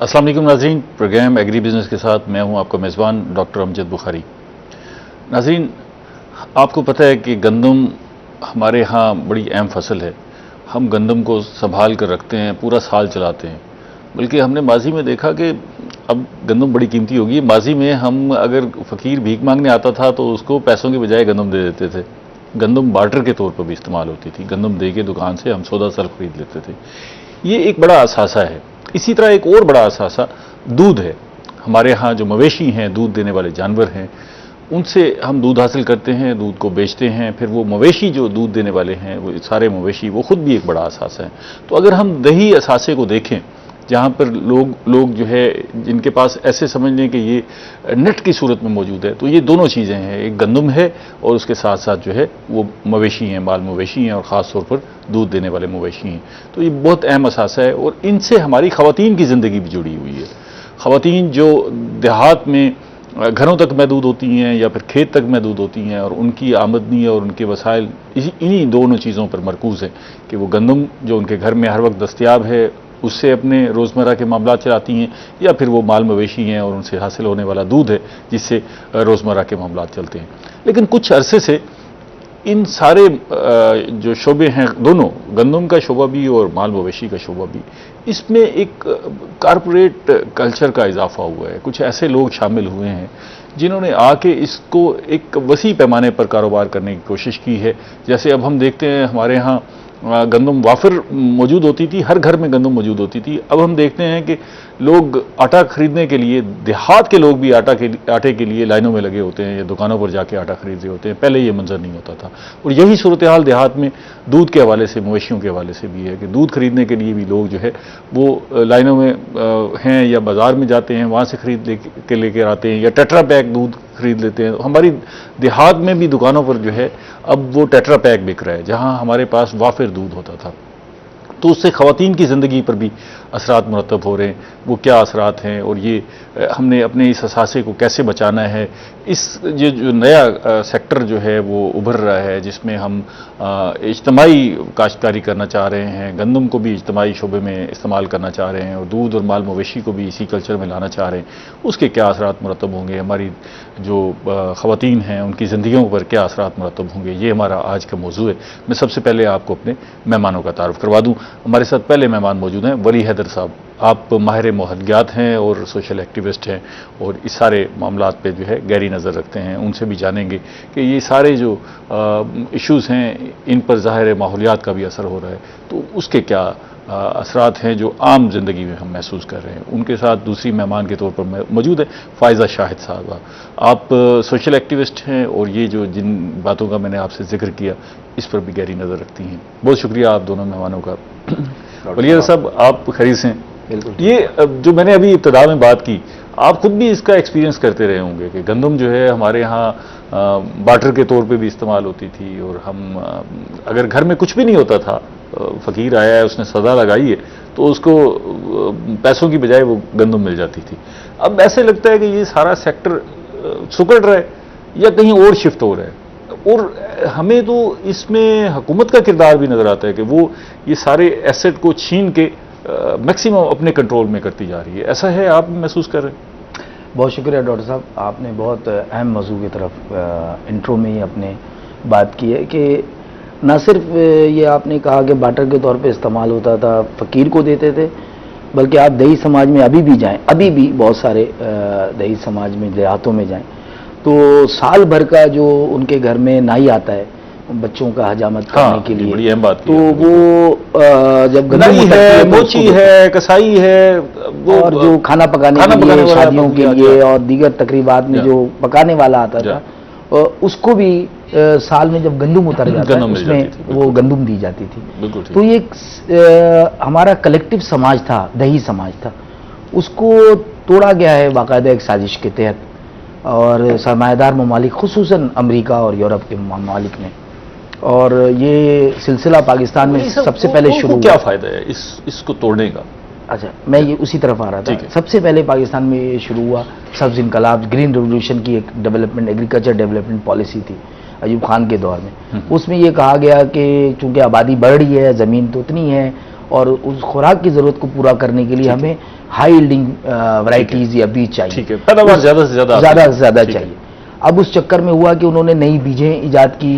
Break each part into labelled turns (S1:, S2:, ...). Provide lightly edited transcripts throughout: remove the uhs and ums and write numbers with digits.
S1: अस्सलाम वालेकुम नाज़रीन, प्रोग्राम एग्री बिजनेस के साथ मैं हूं आपका मेज़बान डॉक्टर अमजद बुखारी। नाज़रीन, आपको पता है कि गंदम हमारे यहाँ बड़ी अहम फसल है। हम गंदम को संभाल कर रखते हैं, पूरा साल चलाते हैं। बल्कि हमने माजी में देखा कि अब गंदम बड़ी कीमती होगी। माजी में हम अगर फ़कीर भीख मांगने आता था तो उसको पैसों के बजाय गंदम दे देते थे। गंदम बार्टर के तौर पर भी इस्तेमाल होती थी। गंदम दे के दुकान से हम सौदा साल खरीद लेते थे। ये एक बड़ा असासा है। इसी तरह एक और बड़ा असासा दूध है। हमारे यहाँ जो मवेशी हैं, दूध देने वाले जानवर हैं, उनसे हम दूध हासिल करते हैं, दूध को बेचते हैं। फिर वो मवेशी जो दूध देने वाले हैं, वो सारे मवेशी, वो खुद भी एक बड़ा असासा है। तो अगर हम दही असासे को देखें, जहाँ पर लोग जो है, जिनके पास ऐसे समझ लें कि ये नेट की सूरत में मौजूद है, तो ये दोनों चीज़ें हैं। एक गंदम है और उसके साथ साथ जो है वो मवेशी हैं, माल मवेशी हैं, और ख़ास तौर पर दूध देने वाले मवेशी हैं। तो ये बहुत अहम असासा है और इनसे हमारी ख़वातीन की ज़िंदगी भी जुड़ी हुई है। ख़वातीन जो देहात में घरों तक महदूद होती हैं या फिर खेत तक महदूद होती हैं, और उनकी आमदनी और उनके वसाइल इन्हीं दोनों चीज़ों पर मरकूज़ है कि वो गंदम जो उनके घर में हर वक्त दस्तयाब है, उससे अपने रोज़मर्रा के मामला चलाती हैं, या फिर वो माल मवेशी हैं और उनसे हासिल होने वाला दूध है जिससे रोज़मर्रा के मामला चलते हैं। लेकिन कुछ अरसे से इन सारे जो शोबे हैं, दोनों गंदम का शोबा भी और माल मवेशी का शोबा भी, इसमें एक कारपोरेट कल्चर का इजाफा हुआ है। कुछ ऐसे लोग शामिल हुए हैं जिन्होंने आके इसको एक वसी पैमाने पर कारोबार करने की कोशिश की है। जैसे अब हम देखते हैं हमारे यहाँ गंदम वाफिर मौजूद होती थी, हर घर में गंदम मौजूद होती थी। अब हम देखते हैं कि लोग आटा खरीदने के लिए, देहात के लोग भी आटे के लिए लाइनों में लगे होते हैं या दुकानों पर जाके आटा खरीद रहे होते हैं। पहले ये मंजर नहीं होता था। और यही सूरत हाल देहात में दूध के हवाले से, मवेशियों के हवाले से भी है कि दूध खरीदने के लिए भी लोग जो है वो लाइनों में हैं या बाज़ार में जाते हैं, वहाँ से खरीद के लेकर आते हैं, या टेट्रा पैक दूध खरीद लेते हैं। हमारी देहात में भी दुकानों पर जो है अब वो टेट्रा पैक बिक रहा है, जहाँ हमारे पास वाफिर दूध होता था। तो उससे ख़वातीन की ज़िंदगी पर भी असरात मुरतब हो रहे हैं। वो क्या असरात हैं और ये हमने अपने इस असासे को कैसे बचाना है। ये जो नया सेक्टर जो है वो उभर रहा है, जिसमें हम इज्तमाई काश्तकारी करना चाह रहे हैं, गंदम को भी इज्तमाई शोबे में इस्तेमाल करना चाह रहे हैं, और दूध और माल मवेशी को भी इसी कल्चर में लाना चाह रहे हैं। उसके क्या असरात मुरतब होंगे, हमारी जो ख़वातीन हैं उनकी ज़िंदगियों पर क्या असरात मुरतब होंगे, ये हमारा आज का मौजू है। मैं सबसे पहले आपको अपने मेहमानों का तारुफ करवा दूँ। हमारे साथ पहले मेहमान मौजूद हैं वली हैदर साहब। आप माहिर मोहल्लियात हैं और सोशल एक्टिविस्ट हैं, और इस सारे मामलात पे जो है गहरी नज़र रखते हैं। उनसे भी जानेंगे कि ये सारे जो इश्यूज़ हैं, इन पर ज़ाहिर माहौलियात का भी असर हो रहा है, तो उसके क्या असरात हैं जो आम ज़िंदगी में हम महसूस कर रहे हैं। उनके साथ दूसरी मेहमान के तौर पर मौजूद है फ़ायज़ा शाहिद साहबा। आप सोशल एक्टिविस्ट हैं और ये जो जिन बातों का मैंने आपसे जिक्र किया, इस पर भी गहरी नज़र रखती हैं। बहुत शुक्रिया आप दोनों मेहमानों का। वली साहब, आप खरीद हैं। ये जो मैंने अभी इब्तिदा में बात की, आप खुद भी इसका एक्सपीरियंस करते रहे होंगे कि गंदम जो है हमारे यहाँ बार्टर के तौर पे भी इस्तेमाल होती थी, और हम अगर घर में कुछ भी नहीं होता था, फ़कीर आया है, उसने सदा लगाई है, तो उसको पैसों की बजाय वो गंदम मिल जाती थी। अब ऐसे लगता है कि ये सारा सेक्टर सुकड़ रहा है या कहीं और शिफ्ट हो रहा है, और हमें तो इसमें हुकूमत का किरदार भी नज़र आता है कि वो ये सारे एसेट को छीन के मैक्सिमम अपने कंट्रोल में करती जा रही है। ऐसा है, आप महसूस कर रहे हैं?
S2: बहुत शुक्रिया डॉक्टर साहब, आपने बहुत अहम मौजू की तरफ इंट्रो में ही अपने बात की है कि न सिर्फ ये आपने कहा कि बाटर के तौर पे इस्तेमाल होता था, फ़कीर को देते थे, बल्कि आप दही समाज में अभी भी जाएं, अभी भी बहुत सारे दही समाज में, देहातों में जाएं, तो साल भर का जो उनके घर में नाई आता है बच्चों का हजामत करने के लिए,
S1: बड़ी अहम बात
S2: तो वो जब
S1: नाई है, मोची है, कसाई है, वो
S2: और जो खाना पकाने के लिए, शादियों के लिए और दीगर तकरीबात में जो पकाने वाला आता था, उसको भी साल में जब गंदम उतर जाता है उसमें वो गंदम दी जाती थी। तो ये हमारा कलेक्टिव समाज था, दही समाज था, उसको तोड़ा गया है बाकायदा एक साजिश के तहत, और सरमायादार ममालिक खुसूसन अमेरिका और यूरोप के ममालिक ने, और ये सिलसिला पाकिस्तान में सबसे पहले शुरू।
S1: क्या फ़ायदा है इसको तोड़ने का?
S2: अच्छा, मैं ये उसी तरफ आ रहा था। सबसे पहले पाकिस्तान में ये शुरू हुआ सब्ज इनकलाब, ग्रीन रेवोल्यूशन की एक डेवलपमेंट, एग्रीकल्चर डेवलपमेंट पॉलिसी थी अयूब खान के दौर में। उसमें ये कहा गया कि चूंकि आबादी बढ़ रही है, ज़मीन तो उतनी है, और उस खुराक की जरूरत को पूरा करने के लिए हमें हाई यील्डिंग वैरायटीज या बीज चाहिए।
S1: ठीक है, पैदावार ज्यादा से ज्यादा
S2: चाहिए। अब उस चक्कर में हुआ कि उन्होंने नई बीजें इजाद की,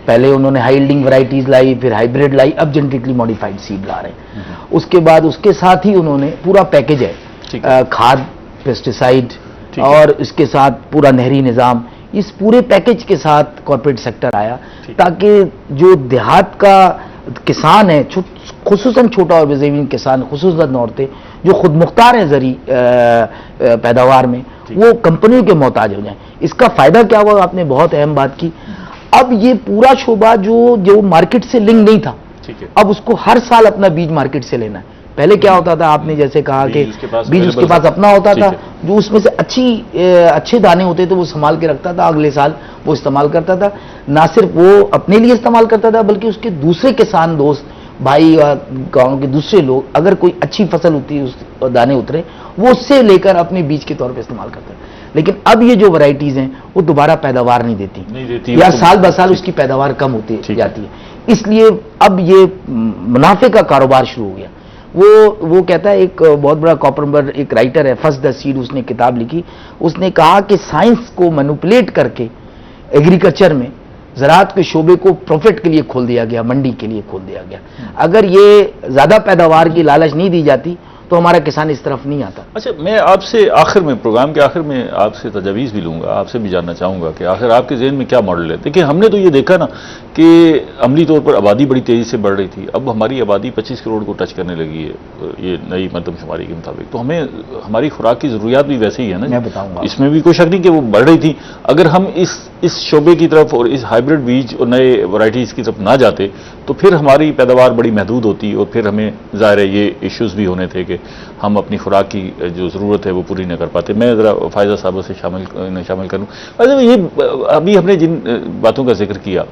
S2: पहले उन्होंने हाई यील्डिंग वैरायटीज लाई, फिर हाइब्रिड लाई, अब जेनेटिकली मॉडिफाइड सीड ला रहे हैं। उसके बाद उसके साथ ही उन्होंने पूरा पैकेज है, खाद, पेस्टिसाइड और इसके साथ पूरा नहरी निज़ाम, इस पूरे पैकेज के साथ कॉर्पोरेट सेक्टर आया ताकि जो देहात का किसान है, खुसूसन छोटा और ज़मीन किसान, खुसूसन औरतें जो खुद मुख्तार हैं ज़री पैदावार में, वो कंपनियों के मोहताज हो जाएं। इसका फायदा क्या हुआ, आपने बहुत अहम बात की। अब ये पूरा शोबा जो मार्केट से लिंक नहीं था, अब उसको हर साल अपना बीज मार्केट से लेना है। पहले क्या होता था, आपने जैसे कहा कि बीज उसके पास अपना होता था, जो उसमें से अच्छे दाने होते थे वो संभाल के रखता था, अगले साल वो इस्तेमाल करता था। ना सिर्फ वो अपने लिए इस्तेमाल करता था बल्कि उसके दूसरे किसान दोस्त भाई और गांव के दूसरे लोग, अगर कोई अच्छी फसल होती है, उस दाने उतरे, वो उससे लेकर अपने बीज के तौर पर इस्तेमाल करते हैं। लेकिन अब ये जो वैरायटीज हैं वो दोबारा पैदावार नहीं देती या साल ब साल उसकी पैदावार कम होती जाती है। इसलिए अब ये मुनाफे का कारोबार शुरू हो गया। वो कहता है, एक बहुत बड़ा कॉपरबर एक राइटर है, फर्स्ट द सीड, उसने किताब लिखी, उसने कहा कि साइंस को मैनिपुलेट करके एग्रीकल्चर में ज़राअत के शोबे को प्रॉफिट के लिए खोल दिया गया, मंडी के लिए खोल दिया गया। अगर ये ज़्यादा पैदावार की लालच नहीं दी जाती तो हमारा किसान इस तरफ नहीं आता।
S1: अच्छा, मैं आपसे आखिर में, प्रोग्राम के आखिर में आपसे तजवीज़ भी लूँगा, आपसे भी जानना चाहूँगा कि आखिर आपके ज़हन में क्या मॉडल है। देखिए, हमने तो ये देखा ना कि अमली तौर पर आबादी बड़ी तेज़ी से बढ़ रही थी, अब हमारी आबादी 25 करोड़ को टच करने लगी है, ये नई मरदमशुमारी के मुताबिक। तो हमें हमारी खुराक की ज़रूरियात भी वैसे ही है ना,
S2: मैं बताऊँगा,
S1: इसमें भी कोई शक नहीं कि वो बढ़ रही थी। अगर हम इस शोबे की तरफ और इस हाइब्रिड बीज और नए वैरायटीज़ की तरफ ना जाते तो फिर हमारी पैदावार बड़ी महदूद होती और फिर हमें ज़ाहिर है ये इश्यूज़ भी होने थे कि हम अपनी खुराक की जो ज़रूरत है वो पूरी न कर पाते। मैं ज़रा फायजा साहब से शामिल करूँ। अच्छा, ये अभी हमने जिन बातों का जिक्र किया,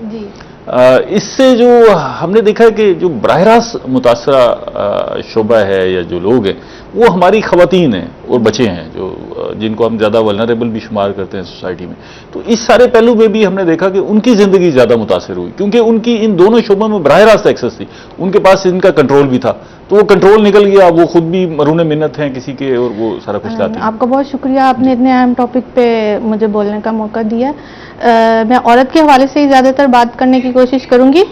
S1: इससे जो हमने देखा है कि जो बराह रास्त मुतासरा शोबा है या जो लोग हैं वो हमारी ख़वातीन हैं और बच्चे हैं, जो जिनको हम ज़्यादा वल्नरेबल भी शुमार करते हैं सोसाइटी में। तो इस सारे पहलू में भी हमने देखा कि उनकी ज़िंदगी ज़्यादा मुतासर हुई क्योंकि उनकी इन दोनों शोबों में बराह रास्त एक्सेस थी, उनके पास इनका कंट्रोल भी था, तो वो कंट्रोल निकल गया, वो खुद भी मरून मिन्नत हैं किसी के और वो सारा कुछ लाते हैं।
S3: आपका बहुत शुक्रिया, आपने इतने अहम टॉपिक पे मुझे बोलने का मौका दिया। मैं औरत के हवाले से ही ज़्यादातर बात करने की कोशिश करूंगी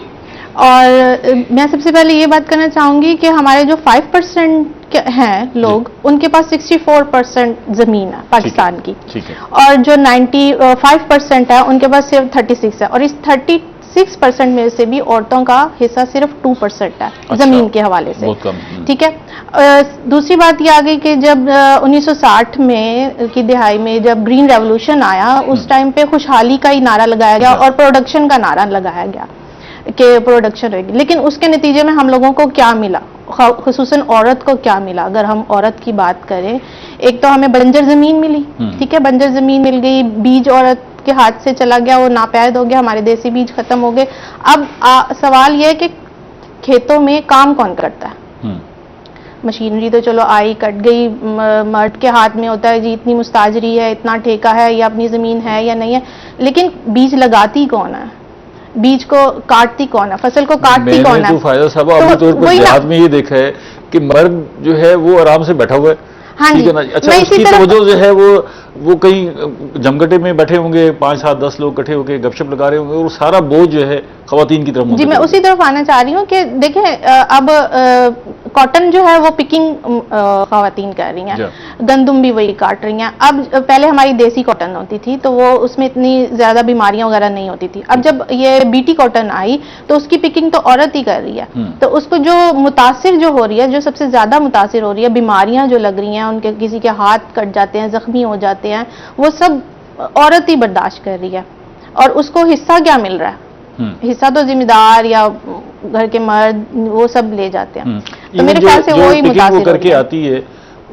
S3: और मैं सबसे पहले ये बात करना चाहूंगी कि हमारे जो 5% हैं लोग, उनके पास 64% ज़मीन है पाकिस्तान की, और जो 95% है उनके पास सिर्फ 36 है, और इस 36% में से भी औरतों का हिस्सा सिर्फ 2% है जमीन के हवाले से। ठीक है। दूसरी बात ये आ गई कि जब 1960 में की दिहाई में जब ग्रीन रेवोल्यूशन आया, उस टाइम पे खुशहाली का ही नारा लगाया गया और प्रोडक्शन का नारा लगाया गया कि प्रोडक्शन रहेगी, लेकिन उसके नतीजे में हम लोगों को क्या मिला, खुसूसन औरत को क्या मिला। अगर हम औरत की बात करें, एक तो हमें बंजर जमीन मिली, ठीक है, बंजर जमीन मिल गई, बीज औरत के हाथ से चला गया, वो नापैद हो गया, हमारे देसी बीज खत्म हो गए। अब सवाल यह है कि खेतों में काम कौन करता है? मशीनरी तो चलो आई, कट गई, मर्द के हाथ में होता है जी, इतनी मुस्ताजरी है, इतना ठेका है, या अपनी जमीन है या नहीं है, लेकिन बीज लगाती कौन है, बीज को काटती कौन है, फसल को काटती कौन है?
S1: तो फायदा साहब आमतौर पर देहात में ये देखा है कि मर्द जो है वो आराम से बैठा हुआ है,
S3: हाँ जी,
S1: अच्छा, उसकी तवज्जो जो है वो कहीं जमगटे में बैठे होंगे, 5, 7, 10 लोग इकट्ठे होकर गपशप लगा रहे होंगे और सारा बोझ जो है खवातीन की तरफ।
S3: जी, मैं उसी तरफ आना चाह रही हूँ कि देखिए, अब कॉटन जो है वो पिकिंग खवातीन कर रही हैं, गंदम भी वही काट रही हैं। अब पहले हमारी देसी कॉटन होती थी तो वो उसमें इतनी ज्यादा बीमारियां वगैरह नहीं होती थी। अब जब ये बीटी कॉटन आई तो उसकी पिकिंग तो औरत ही कर रही है, तो उसको जो मुतासिर जो हो रही है, जो सबसे ज्यादा मुतासिर हो रही है, बीमारियां जो लग रही हैं, उनके किसी के हाथ कट जाते हैं, जख्मी हो जाते हैं, वो सब औरत ही बर्दाश्त कर रही है। और उसको हिस्सा क्या मिल रहा है? हिस्सा तो जिम्मेदार या घर के मर्द वो सब ले जाते हैं। तो मेरे ख्याल से वो ही मुतासिर
S1: करके आती है,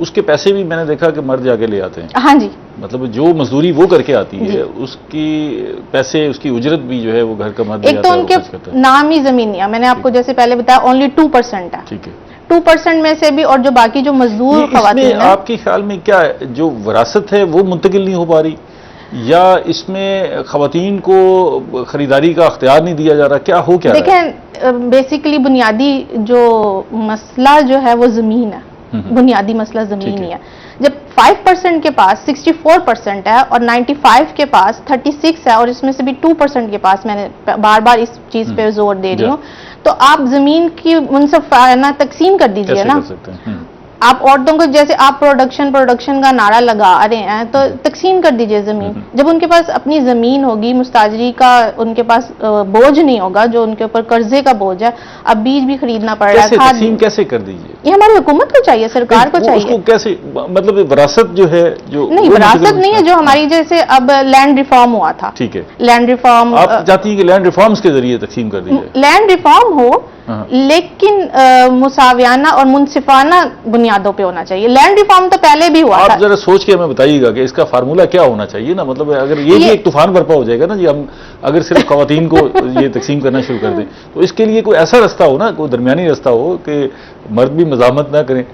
S1: उसके पैसे भी मैंने देखा कि मर्द जाके ले आते हैं।
S3: हाँ जी,
S1: मतलब जो मजदूरी वो करके आती है उसकी पैसे, उसकी उजरत भी जो है वो घर का मर्द।
S3: एक तो उनके नाम ही जमीन है, मैंने आपको जैसे पहले बताया ओनली 2% है।
S1: ठीक है,
S3: 2% में से भी, और जो बाकी जो मजदूर खवातीन हैं,
S1: आपके ख्याल में क्या जो विरासत है वो मुंतकिल नहीं हो पा रही? या इसमें खवातीन को खरीदारी का अख्तियार नहीं दिया जा रहा, क्या हो क्या रहा है?
S3: देखें, बेसिकली बुनियादी जो मसला जो है वो जमीन है, बुनियादी मसला जमीन ही है। जब 5% के पास 64% है और 95 के पास 36 है और इसमें से भी 2% के पास, मैंने बार बार इस चीज पे जोर दे रही हूँ, तो आप जमीन की मुनसफाना तकसीम कर दीजिए ना। आप औरतों को, जैसे आप प्रोडक्शन का नारा लगा रहे हैं, तो तकसीम कर दीजिए जमीन। जब उनके पास अपनी जमीन होगी, मुस्ताजरी का उनके पास बोझ नहीं होगा, जो उनके ऊपर कर्जे का बोझ है, अब बीज भी खरीदना पड़ रहा है, खाद
S1: तकसीम कैसे कर दीजिए?
S3: ये हमारी हुकूमत को चाहिए, सरकार को चाहिए।
S1: उसको कैसे, मतलब विरासत जो है, जो
S3: नहीं, विरासत नहीं है, जो हमारी जैसे अब लैंड रिफॉर्म हुआ था,
S1: ठीक है,
S3: लैंड रिफॉर्म
S1: आप चाहती हैं कि लैंड रिफॉर्म्स के जरिए तकसीम कर दीजिए?
S3: लैंड रिफॉर्म हो, लेकिन मुसावियाना और मुनसिफाना बुनियादों पे होना चाहिए। लैंड रिफॉर्म तो पहले भी हुआ था।
S1: आप जरा सोच के हमें बताइएगा कि इसका फार्मूला क्या होना चाहिए ना, मतलब अगर ये भी एक तूफान बर्पा हो जाएगा ना जी, हम अगर सिर्फ खवातीन को ये तकसीम करना शुरू कर दें, तो इसके लिए कोई ऐसा रास्ता हो ना, कोई दरमियानी रास्ता हो कि मर्द भी मज़ाहमत ना करें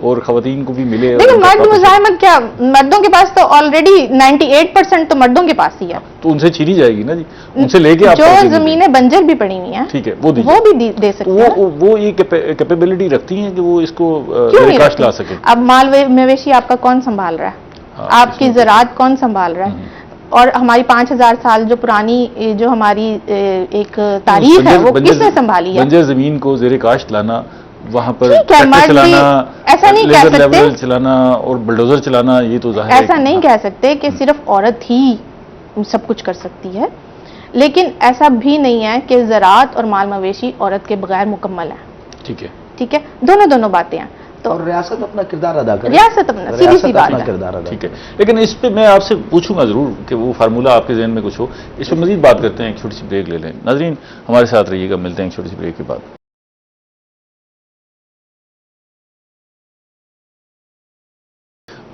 S1: और खवातीन को भी मिले।
S3: लेकिन मर्द मुजाहिमत क्या, मर्दों के पास तो ऑलरेडी 98% तो मर्दों के पास ही है,
S1: तो उनसे छीनी जाएगी ना जी, उनसे लेके आप
S3: जो जमीनें बंजर भी पड़ी हुई हैं,
S1: ठीक है, वो भी
S3: दे सकते हैं।
S1: वो ये कैपेबिलिटी रखती हैं कि वो इसको काश्त ला सके।
S3: अब माल मवेशी आपका कौन संभाल रहा है? आपकी ज़राअत कौन संभाल रहा है? और हमारी 5000 साल जो पुरानी जो हमारी एक तारीख है, वो किसने संभाली है?
S1: बंजर जमीन को जेरे काश्त लाना, वहां पर
S3: चलाना, ऐसा नहीं कह सकते,
S1: चलाना और बुलडोजर चलाना, ये तो जाहिर है
S3: ऐसा नहीं कह सकते कि सिर्फ औरत ही सब कुछ कर सकती है, लेकिन ऐसा भी नहीं है कि ज़राअत और माल मवेशी औरत के बगैर मुकम्मल है।
S1: ठीक है,
S3: ठीक है, दोनों बातें हैं। तो
S2: और रियासत अपना किरदार अदा करे,
S3: रियासत अपना सीधी सी बात है,
S1: ठीक है। लेकिन इस पे मैं आपसे पूछूंगा जरूर कि वो फार्मूला आपके जहन में कुछ हो। इस पे मजीद बात करते हैं, एक छोटी सी ब्रेक ले लें। नाजरीन हमारे साथ रहिएगा, मिलते हैं एक छोटी सी ब्रेक के बाद।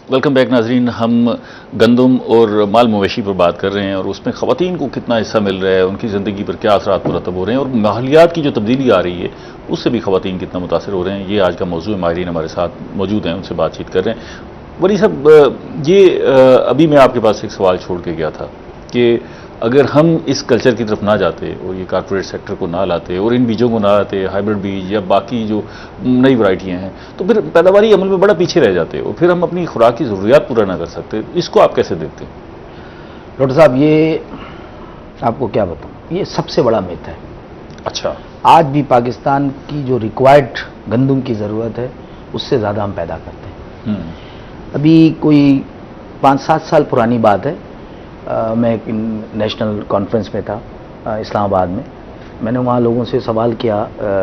S1: वेलकम बैक नाजरीन, हम गंदम और माल मवेशी पर बात कर रहे हैं और उसमें ख़वातीन को कितना हिस्सा मिल रहा है, उनकी ज़िंदगी पर क्या असरात मुरतब हो रहे हैं और माहौलियात की जो तब्दीली आ रही है उससे भी ख़वातीन कितना मुतासर हो रहे हैं। ये आज का मौजूद है। माहिरीन हमारे साथ मौजूद हैं, उनसे बातचीत कर रहे हैं। वली साहब, ये अभी मैं आपके पास एक सवाल छोड़ के गया था कि अगर हम इस कल्चर की तरफ ना जाते और ये कॉर्पोरेट सेक्टर को ना लाते और इन बीजों को ना लाते, हाइब्रिड बीज या बाकी जो नई वैरायटियाँ हैं, तो फिर पैदावारी अमल में बड़ा पीछे रह जाते और फिर हम अपनी खुराक की ज़रूरियात पूरा ना कर सकते। इसको आप कैसे देखते हैं?
S2: डॉक्टर साहब, ये आपको क्या बताऊँ, ये सबसे बड़ा मिथ है।
S1: अच्छा,
S2: आज भी पाकिस्तान की जो रिक्वायर्ड गंदम की ज़रूरत है उससे ज़्यादा हम पैदा करते हैं। अभी कोई 5-7 साल पुरानी बात है, मैं एक नेशनल कॉन्फ्रेंस में था इस्लामाबाद में। मैंने वहाँ लोगों से सवाल किया,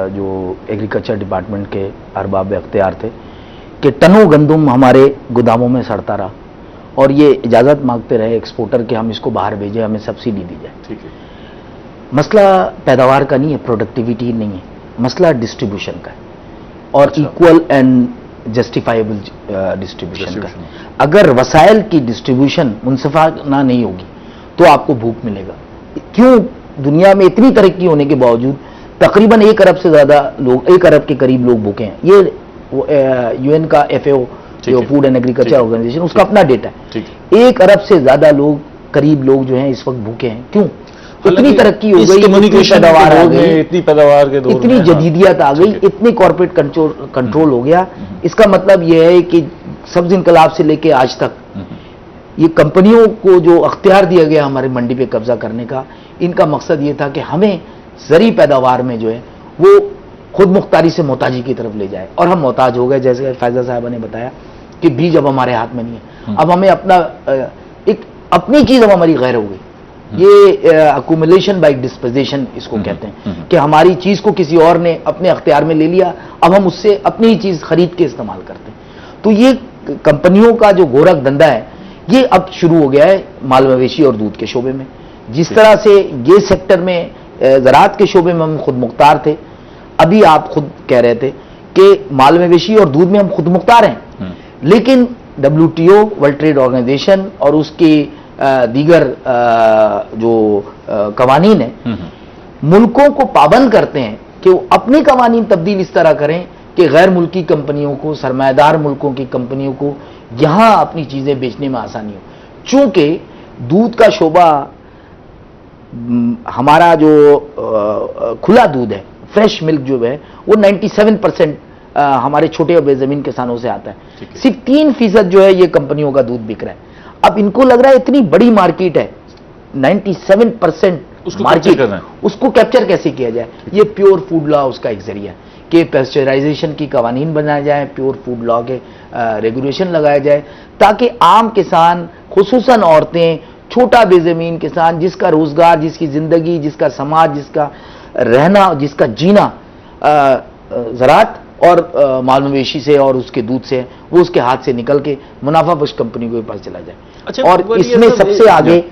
S2: जो एग्रीकल्चर डिपार्टमेंट के अरबाब अख्तियार थे, कि टनों गंदम हमारे गोदामों में सड़ता रहा और ये इजाज़त मांगते रहे एक्सपोर्टर कि हम इसको बाहर भेजें, हमें सब्सिडी दी जाए।
S1: ठीक है,
S2: मसला पैदावार का नहीं है, प्रोडक्टिविटी नहीं है, मसला डिस्ट्रीब्यूशन का है और इक्वल एंड जस्टिफाइबल डिस्ट्रीब्यूशन का। अगर वसाइल की डिस्ट्रीब्यूशन मुनसिफाना नहीं होगी तो आपको भूख मिलेगा। क्यों दुनिया में इतनी तरक्की होने के बावजूद तकरीबन 1 अरब से ज़्यादा लोग, 1 अरब के करीब लोग भूखे हैं? ये यूएन का FAO जो फूड एंड एग्रीकल्चर ऑर्गेनाइजेशन, उसका अपना डेटा है। 1 अरब से ज़्यादा लोग, करीब लोग जो हैं इस वक्त भूखे हैं। क्यों? इतनी तरक्की हो गई, इतनी पैदावार आ गई,
S1: इतनी पैदावार के दौर में,
S2: इतनी जदीदियत आ गई, इतनी कॉर्पोरेट कंट्रोल हो गया। इसका मतलब यह है कि सब्ज इनकलाब से लेके आज तक ये कंपनियों को जो अख्तियार दिया गया हमारी मंडी पे कब्जा करने का, इनका मकसद ये था कि हमें ज़री पैदावार में जो है वो खुद मुख्तारी से मोहताजी की तरफ ले जाए, और हम मोहताज हो गए। जैसे फैज़ा साहबा ने बताया कि बीज अब हमारे हाथ में नहीं है, अब हमें अपना एक अपनी चीज़ अब हमारी गैर हो गई। ये अक्यूमुलेशन बाय डिस्पोजेशन इसको कहते हैं, कि हमारी चीज़ को किसी और ने अपने अख्तियार में ले लिया, अब हम उससे अपनी ही चीज़ खरीद के इस्तेमाल करते हैं। तो ये कंपनियों का जो गोरख धंधा है ये अब शुरू हो गया है माल मवेशी और दूध के शोबे में। जिस तरह से ये सेक्टर में ज़राअत के शोबे में हम खुद मुख्तार थे, अभी आप खुद कह रहे थे कि माल मवेशी और दूध में हम खुद मुख्तार हैं, लेकिन WTO वर्ल्ड ट्रेड ऑर्गेनाइजेशन और उसके दीगर जो कवानीन है मुल्कों को पाबंद करते हैं कि वो अपने कवानीन तब्दील इस तरह करें कि गैर मुल्की कंपनियों को, सरमायादार मुल्कों की कंपनियों को यहाँ अपनी चीज़ें बेचने में आसानी हो। चूंकि दूध का शोबा, हमारा जो खुला दूध है, फ्रेश मिल्क जो है, वो 97% हमारे छोटे और बेजमीन किसानों से आता है। सिर्फ 3% जो है ये कंपनियों का दूध बिक रहा है। अब इनको लग रहा है इतनी बड़ी मार्केट है, 97% मार्केट, उसको कैप्चर कैसे किया जाए? ये प्योर फूड लॉ उसका एक जरिया है कि पेस्चराइजेशन की कवानीन बनाया जाए, प्योर फूड लॉ के रेगुलेशन लगाया जाए, ताकि आम किसान, खुसूसन औरतें, छोटा बेजमीन किसान, जिसका रोजगार, जिसकी जिंदगी, जिसका समाज, जिसका रहना, जिसका जीना ज़राअत और माल मवेशी से और उसके दूध से, वो उसके हाथ से निकल के मुनाफा बख्श कंपनी को पास चला जाए।
S1: अच्छा,
S2: और इसमें सबसे आगे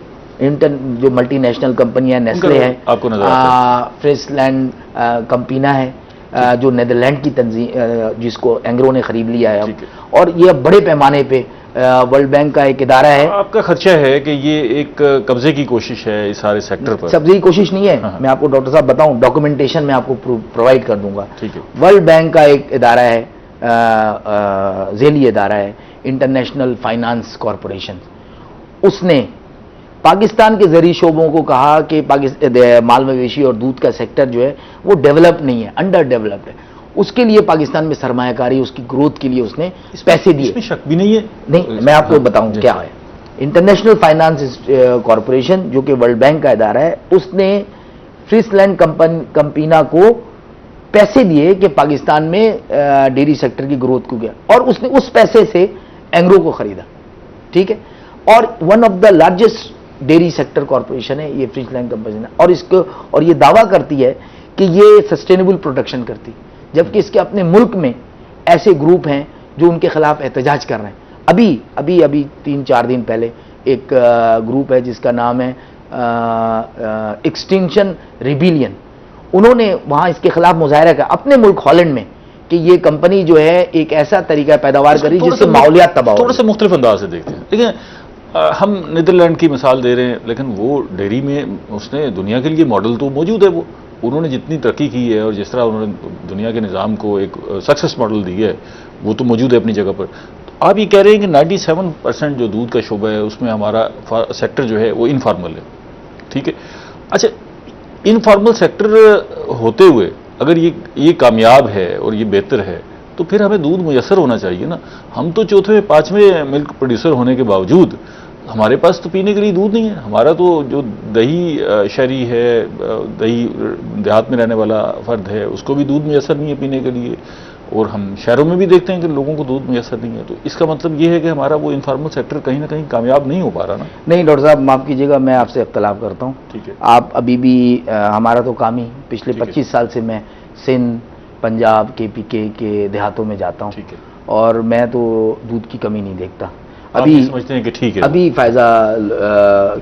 S2: जो मल्टीनेशनल कंपनी है, नेस्ले है, फ्रिसलैंड कंपीना है, जो नेदरलैंड की तंजीम, जिसको एंग्रो ने खरीद लिया है अब, और ये बड़े पैमाने पे वर्ल्ड बैंक का एक इदारा है।
S1: आपका खर्चा है कि ये एक कब्जे की कोशिश है इस सारे सेक्टर पर?
S2: कब्जे की कोशिश नहीं है। मैं आपको डॉक्टर साहब बताऊं, डॉक्यूमेंटेशन में आपको प्रोवाइड कर दूंगा।
S1: ठीक है।
S2: वर्ल्ड बैंक का एक इदारा है, झेली इदारा है, इंटरनेशनल फाइनेंस कॉरपोरेशन, उसने पाकिस्तान के ज़रूरी शोबों को कहा कि माल मवेशी और दूध का सेक्टर जो है वो डेवलप नहीं है, अंडर डेवलप्ड है। उसके लिए पाकिस्तान में सरमायाकारी, उसकी ग्रोथ के लिए उसने पैसे दिए।
S1: इसमें शक भी नहीं है।
S2: नहीं, मैं आपको बताऊं क्या है। इंटरनेशनल फाइनेंस कॉरपोरेशन, जो कि वर्ल्ड बैंक का इदारा है, उसने फ्रिसलैंड कंपीना को पैसे दिए कि पाकिस्तान में डेयरी सेक्टर की ग्रोथ को गया, और उसने उस पैसे से एंग्रो को खरीदा। ठीक है। और one of the largest dairy sector corporation है ये फ्रिसलैंड कंपनी, और ये दावा करती है कि ये सस्टेनेबल प्रोडक्शन करती, जबकि इसके अपने मुल्क में ऐसे ग्रुप हैं जो उनके खिलाफ एहतजाज कर रहे हैं। अभी 3-4 दिन पहले एक ग्रुप है जिसका नाम है एक्सटिंक्शन रिबिलियन, उन्होंने वहां इसके खिलाफ मुजाहरा किया अपने मुल्क हॉलैंड में कि ये कंपनी जो है एक ऐसा तरीका पैदावार करी जिससे माहौलियात तबाह।
S1: थोड़ा सा मुख्तलिफ अंदाज से देखते हैं। देखिए, हम नीदरलैंड की मिसाल दे रहे हैं, लेकिन वो डेयरी में उसने दुनिया के लिए मॉडल तो मौजूद है। वो उन्होंने जितनी तरक्की की है और जिस तरह उन्होंने दुनिया के निज़ाम को एक सक्सेस मॉडल दी है, वो तो मौजूद है अपनी जगह पर। तो आप ये कह रहे हैं कि 97% जो दूध का शोबा है उसमें हमारा सेक्टर जो है वो इनफॉर्मल है। ठीक है। अच्छा, इनफॉर्मल सेक्टर होते हुए अगर ये कामयाब है और ये बेहतर है, तो फिर हमें दूध मुयस्सर होना चाहिए ना। हम तो 4वें-5वें मिल्क प्रोड्यूसर होने के बावजूद हमारे पास तो पीने के लिए दूध नहीं है। हमारा तो जो दही शहरी है, दही देहात में रहने वाला फर्द है, उसको भी दूध मुयस्सर नहीं है पीने के लिए, और हम शहरों में भी देखते हैं कि लोगों को दूध मुयस्सर नहीं है। तो इसका मतलब ये है कि हमारा वो इनफॉर्मल सेक्टर कहीं ना कहीं कामयाब नहीं हो पा रहा ना।
S2: नहीं डॉक्टर साहब, माफ़ कीजिएगा, मैं आपसे इख्तलाफ करता हूँ।
S1: ठीक है।
S2: आप अभी भी हमारा तो काम ही पिछले 25 साल से मैं सिंध, पंजाब, KPK के देहातों में जाता हूँ, और मैं तो दूध की कमी नहीं देखता।
S1: अभी समझते हैं कि ठीक है।
S2: अभी फायजा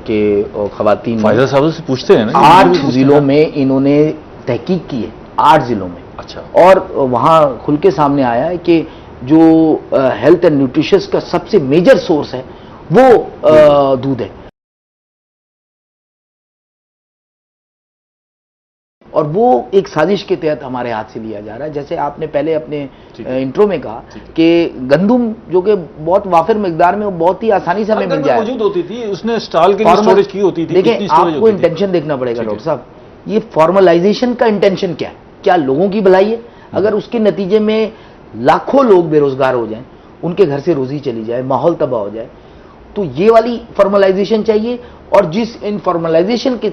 S2: के खवातीन,
S1: फायजा साहब से पूछते हैं ना,
S2: 8 जिलों में इन्होंने तहकीक की है, 8 जिलों में।
S1: अच्छा।
S2: और वहां खुल के सामने आया है कि जो हेल्थ एंड न्यूट्रिशंस का सबसे मेजर सोर्स है वो दूध है, और वो एक साजिश के तहत हमारे हाथ से लिया जा रहा है। जैसे आपने पहले अपने इंट्रो में कहा कि गंदुम जो कि बहुत वाफिर मिकदार में, वो बहुत ही आसानी से हमें मिल जाए,
S1: मौजूद होती थी, उसने स्टॉल के लिए स्टोरेज की होती थी।
S2: देखिए, आपको इंटेंशन देखना पड़ेगा डॉक्टर साहब, ये फॉर्मलाइजेशन का इंटेंशन क्या है? क्या लोगों की भलाई है? अगर उसके नतीजे में लाखों लोग बेरोजगार हो जाएं, उनके घर से रोजी चली जाए, माहौल तबाह हो जाए, तो ये वाली फॉर्मलाइजेशन चाहिए। और जिस इनफॉर्मलाइजेशन के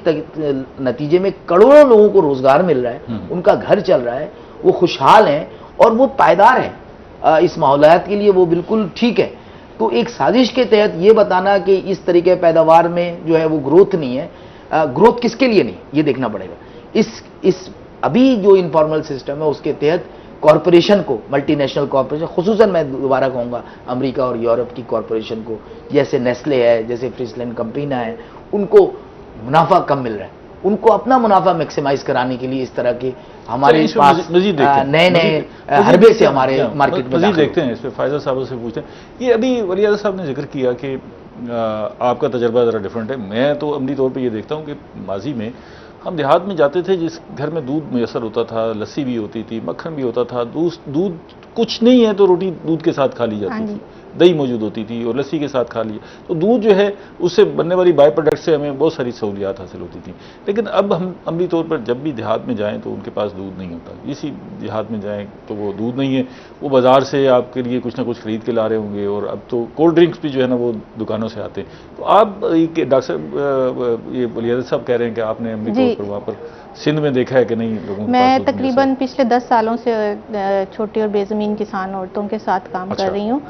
S2: नतीजे में करोड़ों लोगों को रोजगार मिल रहा है, उनका घर चल रहा है, वो खुशहाल हैं और वो पायदार है इस माहौलियात के लिए, वो बिल्कुल ठीक है। तो एक साजिश के तहत ये बताना कि इस तरीके पैदावार में जो है वो ग्रोथ नहीं है, ग्रोथ किसके लिए नहीं, ये देखना पड़ेगा। इस अभी जो इनफॉर्मल सिस्टम है उसके तहत कॉरपोरेशन को, मल्टीनेशनल कॉरपोरेशन, खुसूसन मैं दोबारा कहूँगा अमेरिका और यूरोप की कॉरपोरेशन को, जैसे नेस्ले है, जैसे फ्रिसलैंड कंपीना है, उनको मुनाफा कम मिल रहा है, उनको अपना मुनाफा मैक्सिमाइज कराने के लिए इस तरह के हमारे पास नए हरबे से हमारे मार्केट में
S1: मजीद देखते हैं। इस पर फायजा साहब से पूछते हैं। ये अभी वलीआज़म साहब ने जिक्र किया कि आपका तजर्बा ज़रा डिफरेंट है। मैं तो अमली तौर पर ये देखता हूँ कि माजी में हम देहात में जाते थे, जिस घर में दूध मुयस्सर होता था, लस्सी भी होती थी, मक्खन भी होता था, दूध कुछ नहीं है तो रोटी दूध के साथ खा ली जाती थी। दही मौजूद होती थी और लस्सी के साथ खा लिया। तो दूध जो है उससे बनने वाली बाई प्रोडक्ट से हमें बहुत सारी सहूलियात हासिल होती थी। लेकिन अब हम अमली तौर पर जब भी देहात में जाएँ तो उनके पास दूध नहीं होता। इसी देहात में जाएँ तो वो दूध नहीं है, वो बाज़ार से आपके लिए कुछ ना कुछ खरीद के ला रहे होंगे, और अब तो कोल्ड ड्रिंक्स भी जो है ना वो दुकानों से आते हैं। तो आप डॉक्टर साहब ये वलीअहद साहब कह रहे हैं कि आपने अमली तौर पर वहाँ पर सिंध में देखा है कि नहीं लोगों के
S3: मैं तकरीबन पिछले 10 सालों से छोटी और बेज़मीन किसान औरतों के साथ काम कर रही हूँ।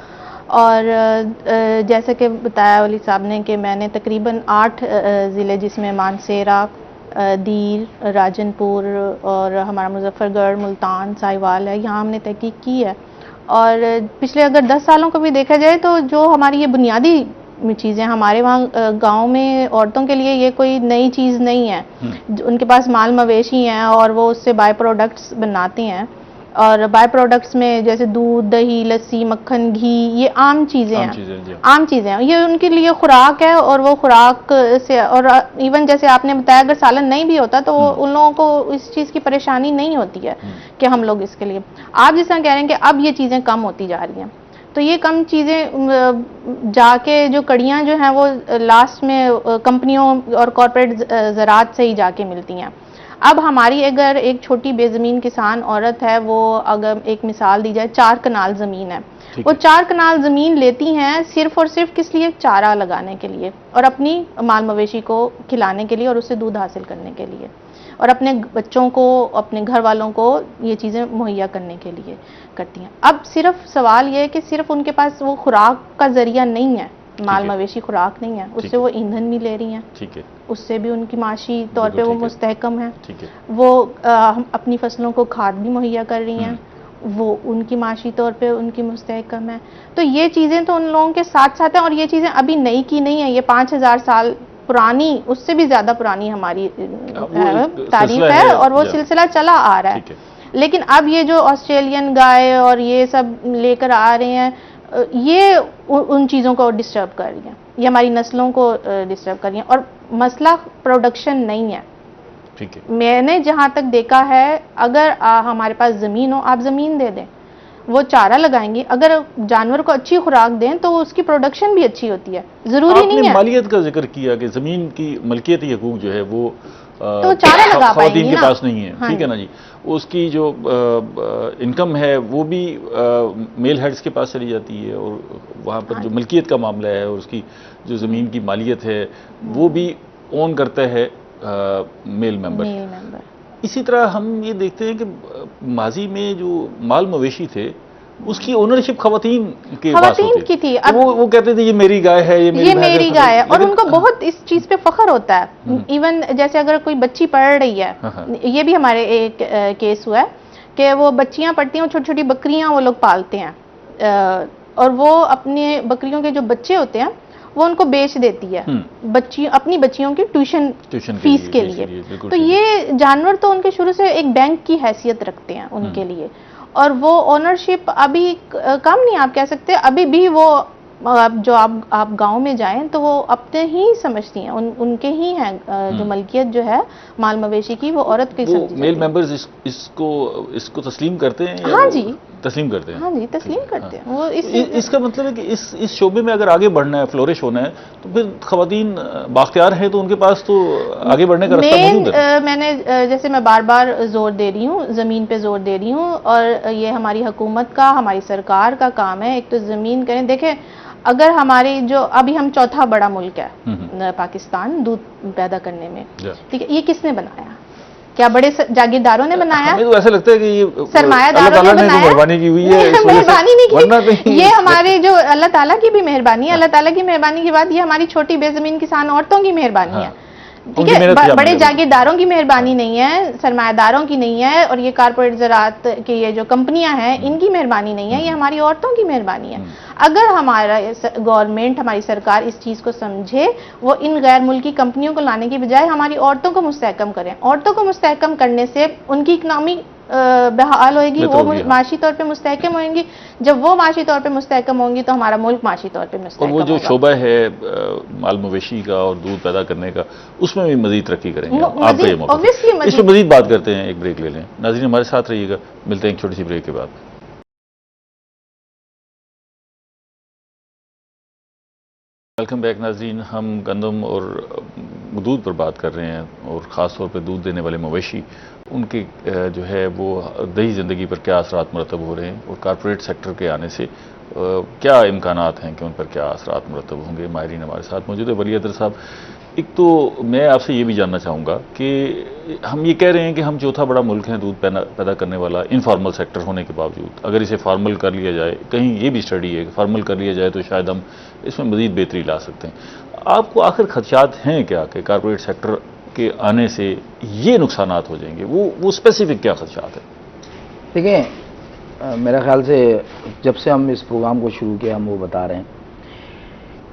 S3: और जैसे कि बताया वली साहब ने कि मैंने तकरीबन 8 ज़िले जिसमें मानसेरा, दीर, राजनपुर और हमारा मुजफ्फरगढ़, मुल्तान, साहिवाल है, यहाँ हमने तहकीक की है। और पिछले अगर 10 सालों को भी देखा जाए तो जो हमारी ये बुनियादी चीज़ें हमारे वहाँ गांव में औरतों के लिए ये कोई नई चीज़ नहीं है। उनके पास माल मवेशी हैं और वो उससे बाय प्रोडक्ट्स बनाते हैं, और बाय प्रोडक्ट्स में जैसे दूध, दही, लस्सी, मक्खन, घी, ये आम चीज़ें हैं, आम चीज़ें हैं। ये उनके लिए खुराक है, और वो खुराक से, और इवन जैसे आपने बताया अगर सालन नहीं भी होता तो उन लोगों को इस चीज़ की परेशानी नहीं होती है कि हम लोग इसके लिए। आप जिस तरह कह रहे हैं कि अब ये चीज़ें कम होती जा रही हैं, तो ये कम चीज़ें जाके जो कड़ियाँ जो हैं वो लास्ट में कंपनियों और कॉरपोरेट ज़रात से ही जाके मिलती हैं। अब हमारी अगर एक छोटी बेज़मीन किसान औरत है, वो अगर एक मिसाल दी जाए 4 कनाल ज़मीन है, वो 4 कनाल ज़मीन लेती हैं सिर्फ और सिर्फ किस लिए? चारा लगाने के लिए, और अपनी माल मवेशी को खिलाने के लिए, और उससे दूध हासिल करने के लिए, और अपने बच्चों को, अपने घर वालों को ये चीज़ें मुहैया करने के लिए करती हैं। अब सिर्फ सवाल ये है कि सिर्फ उनके पास वो खुराक का जरिया नहीं है, माल मवेशी खुराक नहीं है, उससे वो ईंधन भी ले रही हैं, ठीक है, उससे भी उनकी माशी तौर पे वो मुस्तहकम है, ठीक है, वो अपनी फसलों को खाद भी मुहैया कर रही हैं, वो उनकी माशी तौर पे उनकी मुस्तहकम है। तो ये चीज़ें तो उन लोगों के साथ साथ हैं, और ये चीज़ें अभी नई की नहीं है, ये 5000 साल पुरानी, उससे भी ज़्यादा पुरानी हमारी तारीफ है, और वो सिलसिला चला आ रहा है। लेकिन अब ये जो ऑस्ट्रेलियन गाय और ये सब लेकर आ रहे हैं, ये उन चीज़ों को डिस्टर्ब कर रही हैं, ये हमारी नस्लों को डिस्टर्ब कर रही हैं, और मसला प्रोडक्शन नहीं है। ठीक है, मैंने जहाँ तक देखा है, अगर हमारे पास ज़मीन हो, आप ज़मीन दे दें, वो चारा लगाएंगे, अगर जानवर को अच्छी खुराक दें तो उसकी प्रोडक्शन भी अच्छी होती है। जरूरी नहीं है।
S1: मालियत का जिक्र किया कि ज़मीन की मलकियती हकूक जो है वो
S3: तो चारा लगा पाएंगे
S1: के पास नहीं है, ठीक है ना जी। उसकी जो इनकम है वो भी मेल हेड्स के पास चली जाती है, और वहाँ पर जो मलकियत का मामला है और उसकी जो ज़मीन की मालियत है वो भी ओन करता है मेल मेंबर। इसी तरह हम ये देखते हैं कि माजी में जो माल मवेशी थे उसकी ओनरशिप खवातीन के पास
S3: की थी।
S1: तो वो कहते थे ये मेरी गाय है, ये मेरी
S3: गाय है, और उनको बहुत इस चीज पे फख्र होता है। इवन जैसे अगर कोई बच्ची पढ़ रही है, ये भी हमारे एक केस हुआ है कि वो बच्चियां पढ़ती हैं, छोटी छोटी बकरियां वो लोग पालते हैं, और वो अपने बकरियों के जो बच्चे होते हैं वो उनको बेच देती है अपनी बच्चियों की ट्यूशन फीस के लिए। तो ये जानवर तो उनके शुरू से एक बैंक की हैसियत रखते हैं उनके लिए, और वो ओनरशिप अभी कम नहीं आप कह सकते, अभी भी वो जो आप गांव में जाएं तो वो अपने ही समझती हैं, उनके ही हैं जो मलकियत जो है माल मवेशी की, वो औरत की समझी।
S1: मेल मेंबर्स इसको तस्लीम करते हैं?
S3: हाँ जी,
S1: तस्लीम करते हैं।
S3: हाँ जी, तस्लीम करते हैं। वो
S1: इसका मतलब है कि इस शोबे में अगर आगे बढ़ना है, फ्लोरिश होना है, तो फिर खवातीन बाख्तियार है तो उनके पास तो आगे बढ़ने का रास्ता मौजूद है।
S3: मैंने जैसे मैं बार बार जोर दे रही हूँ, जमीन पे जोर दे रही हूँ, और ये हमारी हुकूमत का, हमारी सरकार का काम है। एक तो जमीन करें, देखें अगर हमारी जो अभी हम चौथा बड़ा मुल्क है पाकिस्तान दूध पैदा करने में, ठीक है, ये किसने बनाया? क्या बड़े जागीरदारों ने बनाया?
S1: हमें तो ऐसा लगता है कि ये
S3: सरमायादारों ने बनाया।
S1: मेहरबानी की हुई है,
S3: मेहरबानी नहीं की, ये हमारे जो अल्लाह ताला की भी मेहरबानी है। अल्लाह ताला की मेहरबानी के बाद ये हमारी छोटी बेजमीन किसान औरतों की मेहरबानी है, ठीक है, बड़े जागीरदारों की मेहरबानी नहीं है, सरमायादारों की नहीं है, और ये कारपोरेट ज़रात की ये जो कंपनियां हैं इनकी मेहरबानी नहीं है, ये हमारी औरतों की मेहरबानी है। अगर हमारा गवर्नमेंट, हमारी सरकार इस चीज़ को समझे, वो इन गैर मुल्की कंपनियों को लाने की बजाय हमारी औरतों को मुस्तहकम करें। औरतों को मुस्तहकम करने से उनकी इकनॉमी बहाल होएगी, वो माशी तौर पे मुस्तहकम होंगी। जब वो माशी तौर पे मुस्तहकम होंगी तो हमारा मुल्क माशी तौर पे मुस्तहकम होगा।
S1: और वो जो शोबा है माल मवेशी का और दूध पैदा करने का, उसमें भी मजीद तरक्की करेंगे आप। इस पर मजीद बात करते हैं, एक ब्रेक ले लें। नाज़रीन हमारे साथ रहिएगा, मिलते हैं एक छोटी सी ब्रेक के बाद। वेलकम बैक नाज़रीन। हम गंदम और दूध पर बात कर रहे हैं और ख़ास तौर पर दूध देने वाले मवेशी, उनके जो है वो दही ज़िंदगी पर क्या असरात मरतब हो रहे हैं और कॉरपोरेट सेक्टर के आने से क्या इम्कानात हैं कि उन पर क्या असरात मरतब होंगे। माहिरीन हमारे साथ मौजूद है। वली अदर साहब, एक तो मैं आपसे ये भी जानना चाहूँगा कि हम ये कह रहे हैं कि हम चौथा बड़ा मुल्क हैं दूध पैदा करने वाला, इनफॉर्मल सेक्टर होने के बावजूद। अगर इसे फॉर्मल कर लिया जाए, कहीं ये भी स्टडी है कि फॉर्मल कर लिया जाए तो शायद हम इसमें मज़ीद बेहतरी ला सकते हैं। आपको आखिर खदशात हैं क्या कि कॉरपोरेट सेक्टर के आने से ये नुकसानात हो जाएंगे? वो स्पेसिफिक क्या खदशात है?
S2: देखिए, मेरा ख्याल से जब से हम इस प्रोग्राम को शुरू किया हम वो बता रहे हैं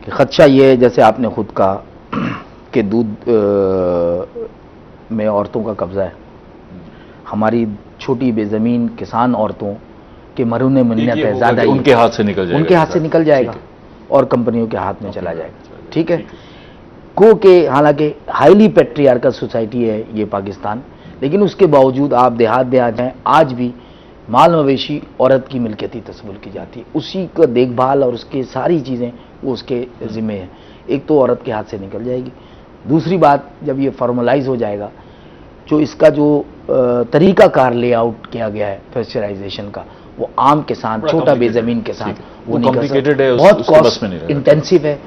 S2: कि खदशा ये है, जैसे आपने खुद कहा कि दूध में औरतों का कब्जा है। हमारी छोटी बेज़मीन किसान औरतों के मरूने मिन्नत है ज़्यादा,
S1: उनके हाथ से निकल जाएगा,
S2: उनके हाथ से निकल जाएगा और कंपनियों के हाथ में चला जाएगा। ठीक है, को के हालांकि हाईली पैट्रियार्कल सोसाइटी है ये पाकिस्तान, लेकिन उसके बावजूद आप देहात हैं, आज भी माल मवेशी औरत की मिल्कियती तस्वुर की जाती है। उसी का देखभाल और उसके सारी चीज़ें वो उसके ज़िम्मे हैं। एक तो औरत के हाथ से निकल जाएगी। दूसरी बात, जब ये फॉर्मलाइज हो जाएगा, जो इसका जो तरीक़ाकार लेआउट किया गया है पेस्चराइजेशन का, वो आम किसान, छोटा बेज़मीन किसान वो नहीं कर सकता। बहुत कॉस्ट इंटेंसिव है,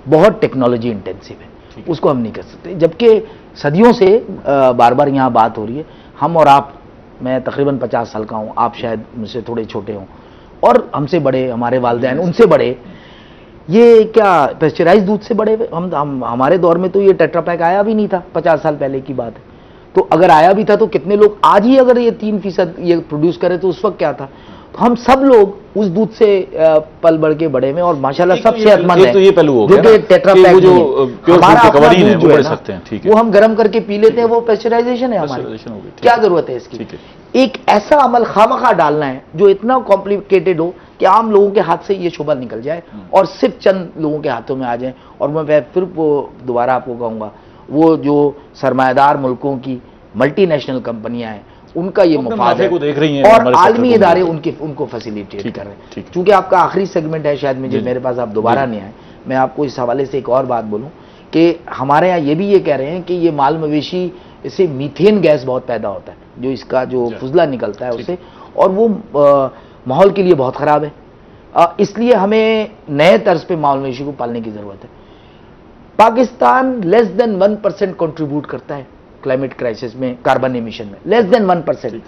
S2: बहुत टेक्नोलॉजी इंटेंसिव है, उसको हम नहीं कर सकते। जबकि सदियों से बार बार यहाँ बात हो रही है, हम और आप, मैं तकरीबन 50 साल का हूँ, आप शायद मुझसे थोड़े छोटे हों, और हमसे बड़े हमारे वालिदैन, उनसे बड़े, ये क्या पेस्चराइज दूध से बड़े हम हमारे दौर में तो ये टेट्रा पैक आया भी नहीं था, 50 साल पहले की बात है। तो अगर आया भी था तो कितने लोग आज ही अगर ये 3% ये प्रोड्यूस करे तो उस वक्त क्या था। तो हम सब लोग उस दूध से पल बढ़ के बड़े में, और माशाल्लाह सब सेहतमंद है।
S1: तो ये पहलू हो
S2: जो
S1: गया
S2: कि टेट्रा पैक
S1: जो
S2: हमारा अपना दूध जो है
S1: सकते हैं, ठीक है,
S2: वो हम गर्म करके पी लेते हैं, वो पेस्चराइजेशन है हमारी। क्या जरूरत है इसकी? एक ऐसा अमल खामखा डालना है जो इतना कॉम्प्लिकेटेड हो कि आम लोगों के हाथ से ये शोभा निकल जाए और सिर्फ चंद लोगों के हाथों में आ जाए। और मैं फिर वो दोबारा आपको कहूँगा, वो जो सरमायादार मुल्कों की मल्टीनेशनल कंपनियां हैं, उनका ये मुफाद है
S1: को देख रही हैं
S2: और आलमी इदारे उनको फैसिलिटेट कर रहे हैं। क्योंकि आपका आखिरी सेगमेंट है, शायद मुझे मेरे पास आप दोबारा नहीं आए, मैं आपको इस हवाले से एक और बात बोलूं कि हमारे यहाँ ये भी ये कह रहे हैं कि ये माल मवेशी, इससे मीथेन गैस बहुत पैदा होता है, जो इसका जो फुजला निकलता है उससे, और वो माहौल के लिए बहुत ख़राब है। इसलिए हमें नए तर्ज पे माल मवेशी को पालने की ज़रूरत है। पाकिस्तान लेस देन 1% कंट्रीब्यूट करता है क्लाइमेट क्राइसिस में, कार्बन एमिशन में, लेस देन 1%।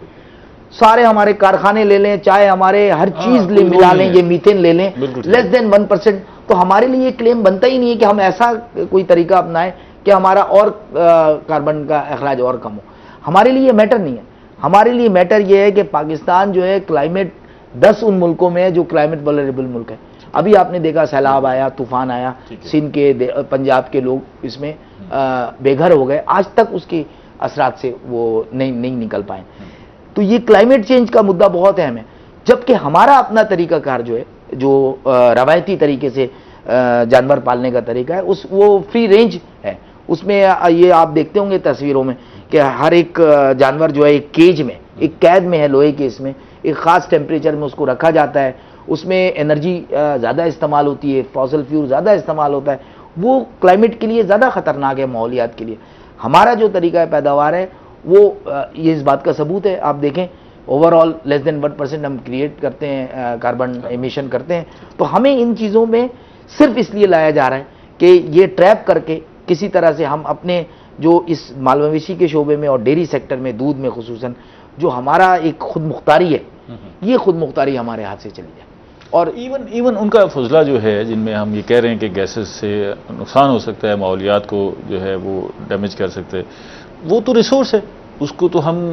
S2: सारे हमारे कारखाने ले लें, चाहे हमारे हर चीज़ मिला लें, ये मीथेन ले लें, लेस देन 1%। तो हमारे लिए क्लेम बनता ही नहीं है कि हम ऐसा कोई तरीका अपनाएं कि हमारा और कार्बन का अखराज और कम हो। हमारे लिए मैटर नहीं है। हमारे लिए मैटर ये है कि पाकिस्तान जो है क्लाइमेट 10 उन मुल्कों में है जो क्लाइमेट वल्नरेबल मुल्क है। अभी आपने देखा सैलाब आया, तूफान आया, सिंध के पंजाब के लोग इसमें बेघर हो गए, आज तक उसके असरात से वो नहीं निकल पाए। तो ये क्लाइमेट चेंज का मुद्दा बहुत अहम है। जबकि हमारा अपना तरीकाकार जो है, जो रवायती तरीके से जानवर पालने का तरीका है, वो फ्री रेंज है। उसमें ये आप देखते होंगे तस्वीरों में कि हर एक जानवर जो है एक केज में, एक कैद में है लोहे के, इसमें एक ख़ास टेम्परेचर में उसको रखा जाता है। उसमें एनर्जी ज़्यादा इस्तेमाल होती है, फॉसल फ्यूल ज़्यादा इस्तेमाल होता है, वो क्लाइमेट के लिए ज़्यादा ख़तरनाक है, माहौलियात के लिए। हमारा जो तरीका है पैदावार है वो ये इस बात का सबूत है। आप देखें, ओवरऑल लेस देन 1% हम क्रिएट करते हैं, कार्बन एमिशन करते हैं। तो हमें इन चीज़ों में सिर्फ इसलिए लाया जा रहा है कि ये ट्रैप करके किसी तरह से हम अपने जो इस माल मवेशी के शोबे में और डेयरी सेक्टर में, दूध में खुसूसन, जो हमारा एक खुद मुख्तारी है, ये खुद मुख्तारी हमारे हाथ से चली जाए।
S1: और इवन उनका फजला जो है, जिनमें हम ये कह रहे हैं कि गैसेस से नुकसान हो सकता है, माहौलियात को जो है वो डैमेज कर सकते हैं, वो तो रिसोर्स है, उसको तो हम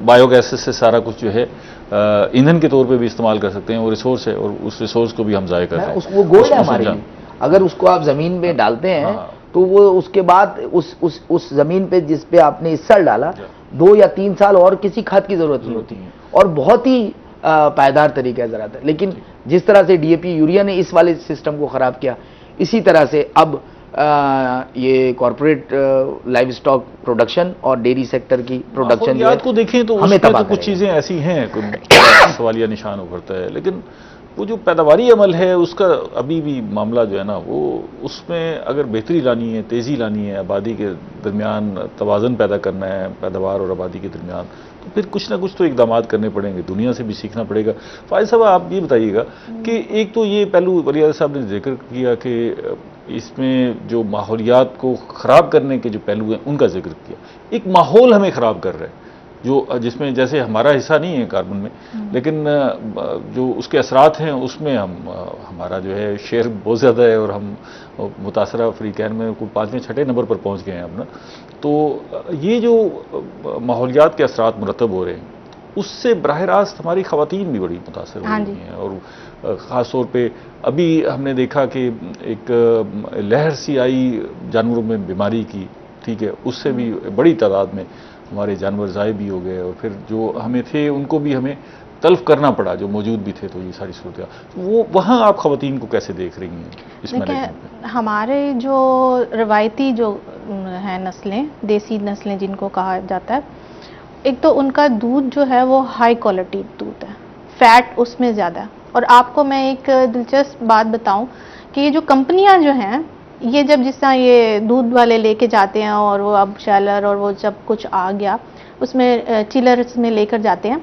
S1: बायोगैसेस से सारा कुछ जो है ईंधन के तौर पे भी इस्तेमाल कर सकते हैं। वो रिसोर्स है और उस रिसोर्स को भी हम ज़ाया कर रहे हैं।
S2: वो गोल्ड है हमारे लिए। अगर उसको आप ज़मीन में डालते हैं तो वो उसके बाद उस ज़मीन पे जिस पे आपने इस साल डाला, 2 या 3 साल और किसी खाद की ज़रूरत नहीं होती, और बहुत ही पायदार तरीका ज़रात है। लेकिन जिस तरह से डीएपी यूरिया ने इस वाले सिस्टम को ख़राब किया, इसी तरह से अब ये कॉर्पोरेट लाइव स्टॉक प्रोडक्शन और डेयरी सेक्टर की प्रोडक्शन
S1: को देखें तो उसमें तो कुछ चीज़ें ऐसी हैं, सवालिया निशान उभरता है। लेकिन वो जो पैदावारी अमल है उसका अभी भी मामला जो है ना, वो उसमें अगर बेहतरी लानी है, तेज़ी लानी है, आबादी के दरमियान तवाज़न पैदा करना है पैदावार और आबादी के दरमियान, तो फिर कुछ ना कुछ तो इकदाम करने पड़ेंगे, दुनिया से भी सीखना पड़ेगा। फाइज साहब, आप ये बताइएगा कि एक तो ये पहलू वली साहब ने जिक्र किया कि इसमें जो माहौलियात को ख़राब करने के जो पहलू हैं उनका जिक्र किया। एक माहौल हमें ख़राब कर रहा है जो जिसमें जैसे हमारा हिस्सा नहीं है कार्बन में, लेकिन जो उसके असरात हैं उसमें हमारा जो है शेयर बहुत ज़्यादा है और हम मुतासरा अफ्रीकैन में कोई 5वें-6ठे नंबर पर पहुंच गए हैं अपना। तो ये जो माहौलियात के असरात मुरतब हो रहे हैं उससे बराह रास्त हमारी ख़वातीन भी बड़ी मुतासर हो रही हैं, और ख़ास तौर पे अभी हमने देखा कि एक लहर सी आई जानवरों में बीमारी की, ठीक है, उससे भी बड़ी तादाद में हमारे जानवर ज़ाये भी हो गए, और फिर जो हमें थे उनको भी हमें तल्फ करना पड़ा जो मौजूद भी थे। तो ये सारी सूरत, वो वहाँ आप ख़वातीन को कैसे देख रही हैं इस मैनेजमेंट में?
S3: हमारे जो रवायती जो हैं नस्लें, देसी नस्लें जिनको कहा जाता है, एक तो उनका दूध जो है वो हाई क्वालिटी दूध है, फैट उसमें ज़्यादा है। और आपको मैं एक दिलचस्प बात बताऊं कि ये जो कंपनियां जो हैं, ये जब जिस तरह ये दूध वाले लेके जाते हैं और वो अब शैलर और वो जब कुछ आ गया उसमें चिलर्स में लेकर जाते हैं,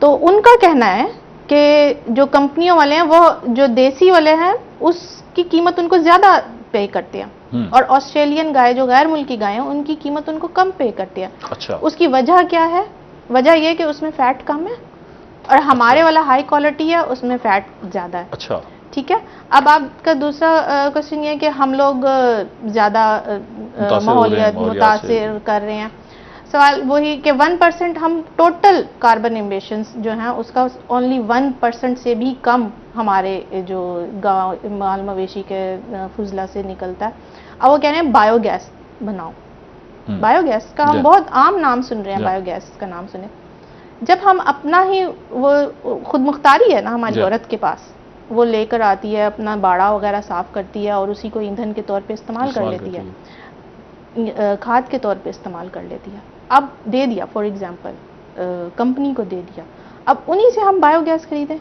S3: तो उनका कहना है कि जो कंपनियों वाले हैं वो जो देसी वाले हैं उसकी कीमत उनको ज़्यादा पे करते हैं, और ऑस्ट्रेलियन गाय जो गैर मुल्की गाय हैं उनकी कीमत उनको कम पे करती है।
S1: अच्छा।
S3: उसकी वजह क्या है? वजह ये कि उसमें फैट कम है और हमारे वाला हाई क्वालिटी है, उसमें फैट ज़्यादा है।
S1: अच्छा,
S3: ठीक है। अब आपका दूसरा क्वेश्चन ये है कि हम लोग ज़्यादा माहौलियत मुतासिर कर रहे हैं। सवाल वही कि 1% हम टोटल कार्बन एमिशंस जो हैं उसका ओनली 1% से भी कम हमारे जो गाँव माल मवेशी के फुजला से निकलता है। अब वो कह रहे हैं बायोगैस बनाओ। बायोगैस का हम बहुत आम नाम सुन रहे हैं, बायोगैस का नाम सुने। जब हम अपना ही वो खुद मुख्तारी है ना हमारी औरत के पास, वो लेकर आती है अपना बाड़ा वगैरह साफ करती है और उसी को ईंधन के तौर पे इस्तेमाल कर लेती है, खाद के तौर पे इस्तेमाल कर लेती है। अब दे दिया फॉर एग्जांपल कंपनी को दे दिया, अब उन्हीं से हम बायोगैस खरीदें,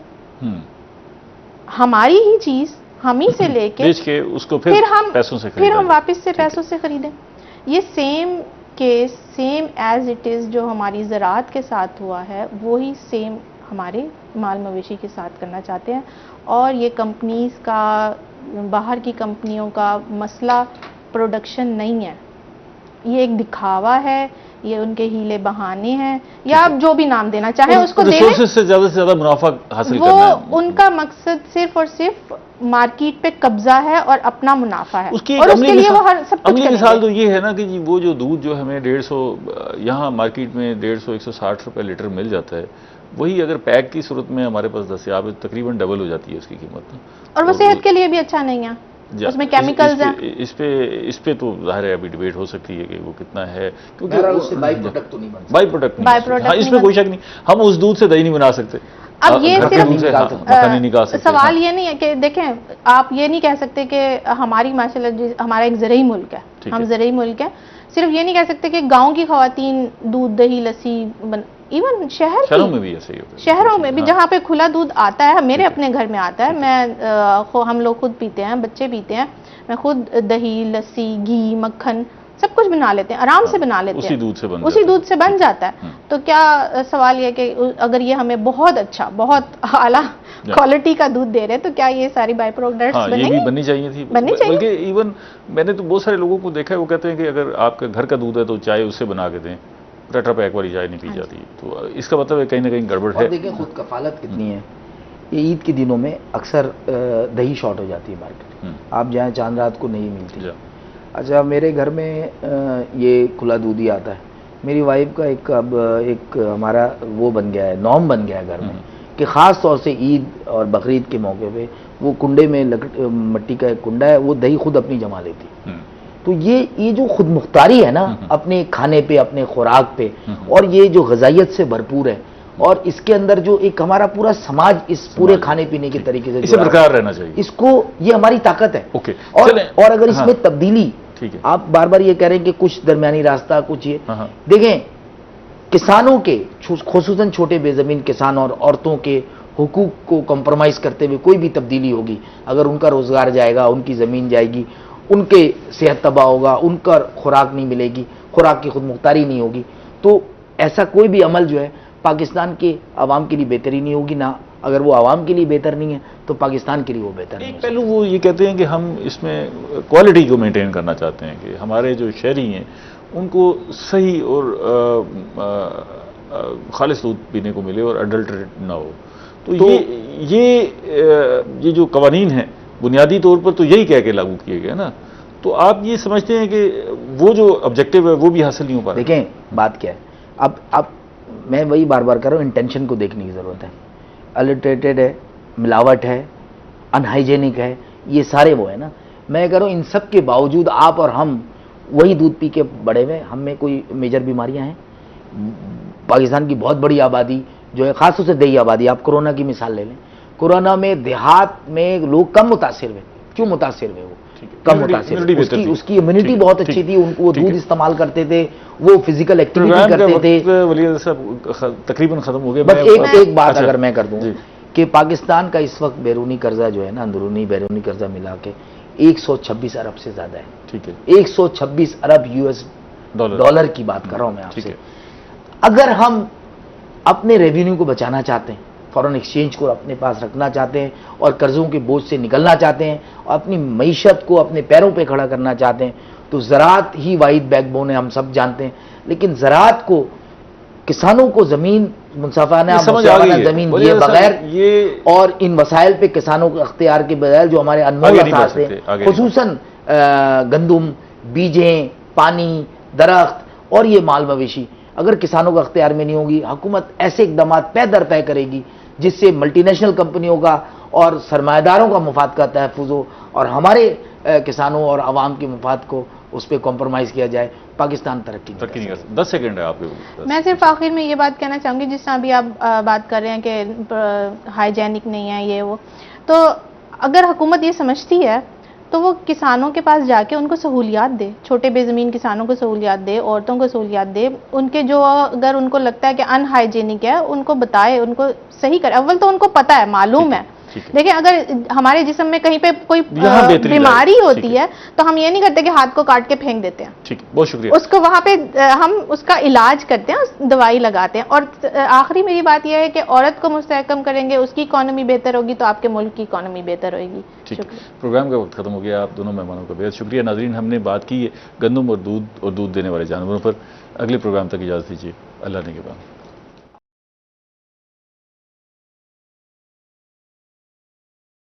S3: हमारी ही चीज हम ही से लेके
S1: बेच के उसको फिर हम पैसों से
S3: फिर हम वापस से पैसों से खरीदें। ये same case, same as it is जो हमारी ज़राअत के साथ हुआ है वो ही सेम हमारे माल मवेशी के साथ करना चाहते हैं। और ये कंपनीज का, बाहर की कंपनियों का मसला प्रोडक्शन नहीं है, ये एक दिखावा है, ये उनके हीले बहाने हैं, या आप जो भी नाम देना चाहें उसको दें।
S1: रिसोर्सेज से ज़्यादा मुनाफा हासिल करना है।
S3: उनका मकसद सिर्फ और सिर्फ मार्केट पे कब्जा है और अपना मुनाफा है,
S1: और उसके लिए वो हर सब कुछ करेंगे। मिसाल तो ये है ना कि जी वो जो दूध जो हमें 150 यहाँ मार्केट में 150-160 रुपए लीटर मिल जाता है, वही अगर पैक की सूरत में हमारे पास दस्तियाब है तकरीबन डबल हो जाती है उसकी कीमत।
S3: और वो सेहत के लिए भी अच्छा नहीं है, उसमें केमिकल्स हैं।
S1: इस पे तो जाहिर है अभी डिबेट हो सकती है कि वो कितना है, क्योंकि
S2: उससे बाई प्रोडक्ट तो नहीं बनता,
S1: बाई प्रोडक्ट नहीं, हाँ, इसमें कोई शक नहीं। हम उस दूध से दही नहीं बना सकते।
S3: अब ये सिर्फ
S1: नहीं निकाल सकते।
S3: सवाल ये नहीं है कि देखें, आप ये नहीं कह सकते कि हमारी माशाल्लाह हमारा एक ज़रई मुल्क है, हम ज़रई मुल्क है, सिर्फ ये नहीं कह सकते कि गांव की खवातीन दूध दही लस्सी इवन शहरों में भी ऐसे ही होता है, शहरों में भी जहाँ पे खुला दूध आता है, मेरे अपने घर में आता है, मैं हम लोग खुद पीते हैं, बच्चे पीते हैं, मैं खुद दही लस्सी घी मक्खन सब कुछ बना लेते हैं, आराम से बना लेते हैं, उसी दूध से बन जाता है। तो क्या सवाल ये कि अगर ये हमें बहुत अच्छा बहुत आला क्वालिटी का दूध दे रहे हैं तो क्या ये सारी बाई प्रोडक्ट्स बनेंगे?
S1: ये भी बननी चाहिए थी, बल्कि इवन मैंने तो बहुत सारे लोगों को देखा है, वो कहते हैं कि अगर आपके घर का दूध है तो चाय उससे बना के दें, टेट्रा पैक वाली चाय नहीं पी जाती। तो इसका मतलब है कहीं ना कहीं गड़बड़ है।
S2: देखिए खुद कफालत कितनी है। ये ईद के दिनों में अक्सर दही शॉर्ट हो जाती है मार्केट, आप जाएँ चांद रात को नहीं मिलती। अच्छा, मेरे घर में ये खुला दूध ही आता है। मेरी वाइफ का एक हमारा वो बन गया है, नॉर्म बन गया है घर में कि ख़ास तौर से ईद और बकरीद के मौके पे वो कुंडे में मिट्टी का एक कुंडा है, वो दही खुद अपनी जमा लेती। तो ये जो खुद मुख्तारी है ना अपने खाने पे, अपने खुराक पे, और ये जो ग़िज़ाइयत से भरपूर है, और इसके अंदर जो एक हमारा पूरा समाज इस पूरे खाने पीने के तरीके से
S1: इसे बरकरार रहना चाहिए,
S2: इसको, ये हमारी ताकत है।
S1: ओके।
S2: और अगर इसमें तब्दीली, आप बार बार ये कह रहे हैं कि कुछ दरमियानी रास्ता, कुछ ये देखें, किसानों के खुसूसन छोटे बेजमीन किसान और औरतों के हुकूक को कॉम्प्रोमाइज़ करते हुए कोई भी तब्दीली होगी, अगर उनका रोज़गार जाएगा, उनकी ज़मीन जाएगी, उनके सेहत तबाह होगा, उनका खुराक नहीं मिलेगी, खुराक की खुद मुख्तारी नहीं होगी, तो ऐसा कोई भी अमल जो है पाकिस्तान के आवाम के लिए बेहतरी नहीं होगी। ना अगर वो आवाम के लिए बेहतर नहीं है तो पाकिस्तान के लिए वो बेहतर नहीं है।
S1: एक पहलू वो ये कहते हैं कि हम इसमें क्वालिटी को मेंटेन करना चाहते हैं कि हमारे जो शहरी हैं उनको सही और खालिस दूध पीने को मिले और अडल्ट्रेट ना हो। तो ये जो कवानीन हैं बुनियादी तौर पर तो यही कह के लागू किए गए ना, तो आप ये समझते हैं कि वो जो ऑब्जेक्टिव है वो भी हासिल नहीं हो पा रहा?
S2: देखें बात क्या है, अब मैं वही बार बार कर रहा हूँ, इंटेंशन को देखने की ज़रूरत है। अलिटरेटेड है, मिलावट है, अनहाइजेनिक है, ये सारे वो है ना। मैं कह रहा हूँ इन सब के बावजूद आप और हम वही दूध पी के बड़े हुए, हम में कोई मेजर बीमारियां हैं? पाकिस्तान की बहुत बड़ी आबादी जो है, खासतौर से देही आबादी, आप कोरोना की मिसाल ले लें, कोरोना में देहात में लोग कम मुतासिर हुए। क्यों मुतासिर हुए? वो कम मुतासिर, उसकी इम्यूनिटी बहुत अच्छी थी, उनको वो दूध इस्तेमाल करते थे, वो फिजिकल एक्टिविटी करते थे।
S1: तकरीबन खत्म हो गया।
S2: बस एक बात अगर मैं कर दूं कि पाकिस्तान का इस वक्त बैरूनी कर्जा जो है ना, अंदरूनी बैरूनी कर्जा मिला के 126 अरब से ज्यादा है।
S1: ठीक है,
S2: 126 अरब यूएस डॉलर की बात कर रहा हूं मैं आपसे। अगर हम अपने रेवेन्यू को बचाना चाहते हैं, फॉरेन एक्सचेंज को अपने पास रखना चाहते हैं और कर्जों के बोझ से निकलना चाहते हैं और अपनी मईशत को अपने पैरों पे खड़ा करना चाहते हैं, तो ज़राअत ही वाहिद बैकबोन है, हम सब जानते हैं। लेकिन ज़राअत को, किसानों को ज़मीन मुनसाफाना ज़मीन दिए बगैर और इन वसाइल पे किसानों के अख्तियार के बगैर जो हमारे अनमोल असास हैं, खुसूसन गंदुम, बीजें, पानी, दरख्त और ये माल मवेशी, अगर किसानों का अख्तियार में नहीं होगी, हुकूमत ऐसे इकदाम पे दर पे करेगी जिससे मल्टीनेशनल कंपनियों का और सरमायादारों का मुफाद का तहफ़्फ़ुज़ हो और हमारे किसानों और आवाम के मुफाद को उस पर कॉम्प्रोमाइज़ किया जाए, पाकिस्तान तरक्की नहीं कर सकता।
S1: 10 सेकंड है आपके।
S3: मैं सिर्फ आखिर में ये बात कहना चाहूँगी, जिस तरह अभी आप बात कर रहे हैं कि हाइजेनिक नहीं है ये वो, तो अगर हुकूमत ये समझती है तो वो किसानों के पास जाके उनको सहूलियात दे, छोटे बेज़मीन किसानों को सहूलियात दे, औरतों को सहूलियात दे, उनके जो अगर उनको लगता है कि अनहाइजीनिक है उनको बताए, उनको सही करे। अव्वल तो उनको पता है, मालूम है। देखिए अगर हमारे जिस्म में कहीं पे कोई बीमारी होती है तो हम ये नहीं करते कि हाथ को काट के फेंक देते हैं।
S1: ठीक, बहुत शुक्रिया।
S3: उसको वहां पे हम उसका इलाज करते हैं, दवाई लगाते हैं। और आखिरी मेरी बात यह है कि औरत को मुस्तहकम करेंगे, उसकी इकॉनमी बेहतर होगी तो आपके मुल्क की इकॉनमी बेहतर होगी।
S1: ठीक, प्रोग्राम का वक्त खत्म हो गया। आप दोनों मेहमानों का बेहद शुक्रिया। नाज़रीन, हमने बात की है गंदम और दूध देने वाले जानवरों पर। अगले प्रोग्राम तक इजाज़त दीजिए। अल्लाह ने के बाद।